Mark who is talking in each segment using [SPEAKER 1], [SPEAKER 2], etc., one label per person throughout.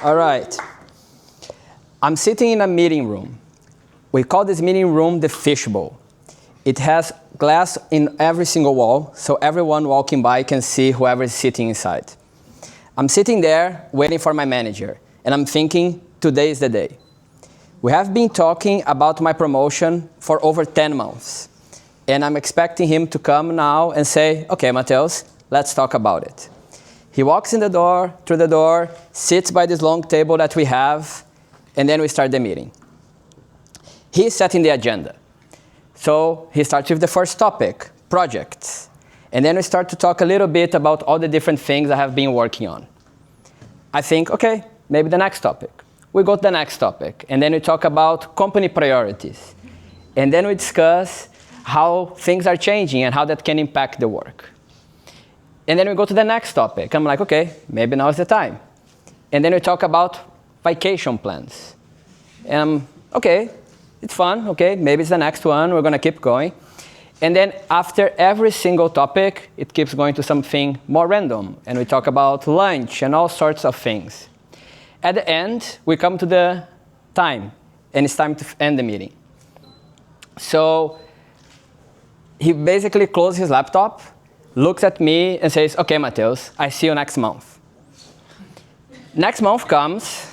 [SPEAKER 1] All right. I'm sitting in a meeting room. We call this meeting room the fishbowl. It has glass in every single wall, so everyone walking by can see whoever is sitting inside. I'm sitting there waiting for my manager, and I'm thinking, today is the day. We have been talking about my promotion for over 10 months, and I'm expecting him to come now and say, okay, Matheus, let's talk about it. He walks through the door, sits by this long table that we have, and then we start the meeting. He's setting the agenda. So he starts with the first topic, projects. And then we start to talk a little bit about all the different things I have been working on. I think, okay, maybe the next topic. We go to the next topic. And then we talk about company priorities. And then we discuss how things are changing and how that can impact the work. And then we go to the next topic. I'm like, okay, maybe now is the time. And then we talk about vacation plans. And okay, it's fun, okay, maybe it's the next one, we're gonna keep going. And then after every single topic, it keeps going to something more random. And we talk about lunch and all sorts of things. At the end, we come to the time, and it's time to end the meeting. So he basically closes his laptop, looks at me and says, okay, Matheus, I see you next month. Next month comes,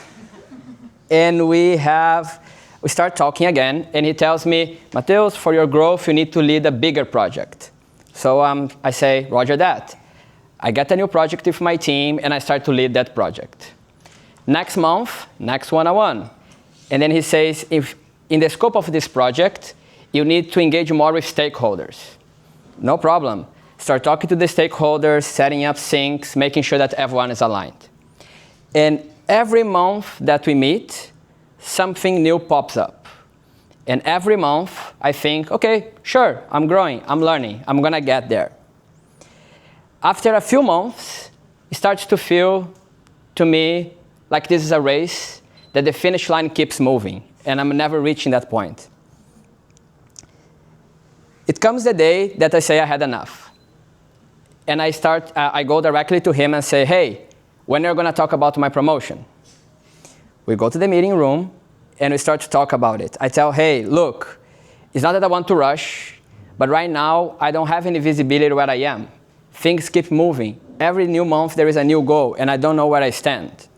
[SPEAKER 1] and we start talking again, and he tells me, Matheus, for your growth, you need to lead a bigger project. So I say, roger that. I get a new project with my team, and I start to lead that project. Next month, next one-on-one. And then he says, if in the scope of this project, you need to engage more with stakeholders. No problem. Start talking to the stakeholders, setting up syncs, making sure that everyone is aligned. And every month that we meet, something new pops up. And every month, I think, okay, sure, I'm growing, I'm learning, I'm gonna get there. After a few months, it starts to feel, to me, like this is a race, that the finish line keeps moving, and I'm never reaching that point. It comes the day that I say I had enough. And I go directly to him and say, hey, when are you gonna talk about my promotion? We go to the meeting room, and we start to talk about it. I tell, hey, look, it's not that I want to rush, but right now, I don't have any visibility where I am. Things keep moving. Every new month, there is a new goal, and I don't know where I stand.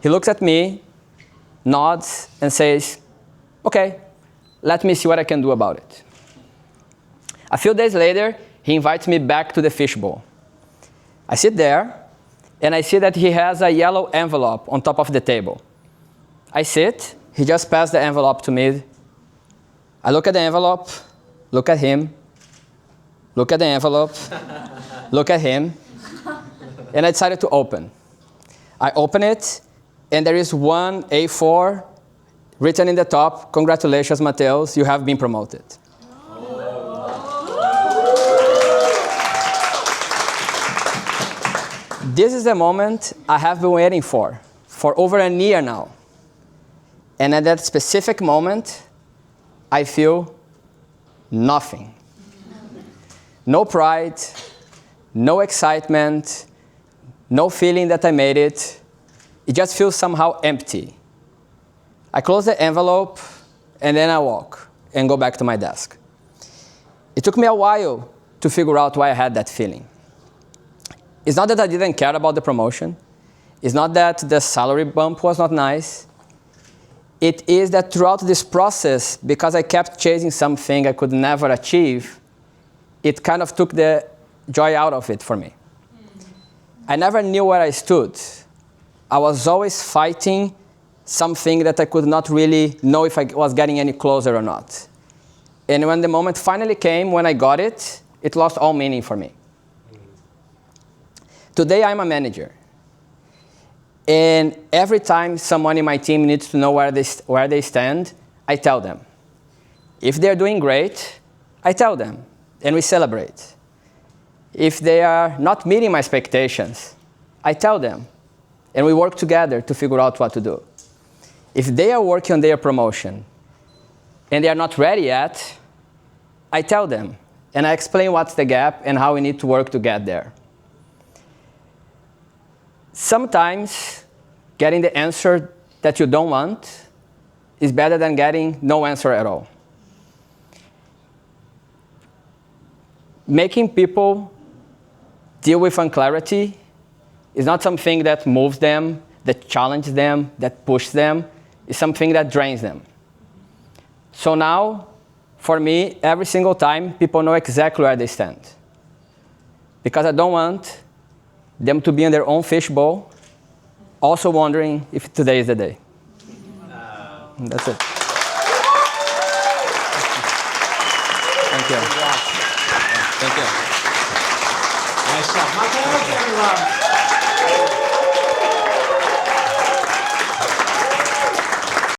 [SPEAKER 1] He looks at me, nods, and says, okay, let me see what I can do about it. A few days later, he invites me back to the fishbowl. I sit there, and I see that he has a yellow envelope on top of the table. I sit, he just passed the envelope to me. I look at the envelope, look at him, look at the envelope, look at him, and I decided to open. I open it, and there is one A4 written in the top, congratulations, Matheus, you have been promoted. This is the moment I have been waiting for over a year now. And at that specific moment, I feel nothing. No pride, no excitement, no feeling that I made it. It just feels somehow empty. I close the envelope, and then I walk and go back to my desk. It took me a while to figure out why I had that feeling. It's not that I didn't care about the promotion. It's not that the salary bump was not nice. It is that throughout this process, because I kept chasing something I could never achieve, it kind of took the joy out of it for me. I never knew where I stood. I was always fighting something that I could not really know if I was getting any closer or not. And when the moment finally came, when I got it, it lost all meaning for me. Today, I'm a manager. And every time someone in my team needs to know where they stand, I tell them. If they're doing great, I tell them, and we celebrate. If they are not meeting my expectations, I tell them, and we work together to figure out what to do. If they are working on their promotion, and they are not ready yet, I tell them, and I explain what's the gap and how we need to work to get there. Sometimes getting the answer that you don't want is better than getting no answer at all. Making people deal with unclarity is not something that moves them, that challenges them, that pushes them. It's something that drains them. So now, for me, every single time, people know exactly where they stand. Because I don't want them to be in their own fishbowl, also wondering if today is the day. That's it. Thank you.
[SPEAKER 2] Thank you.
[SPEAKER 3] Nice job. Matheus, everyone.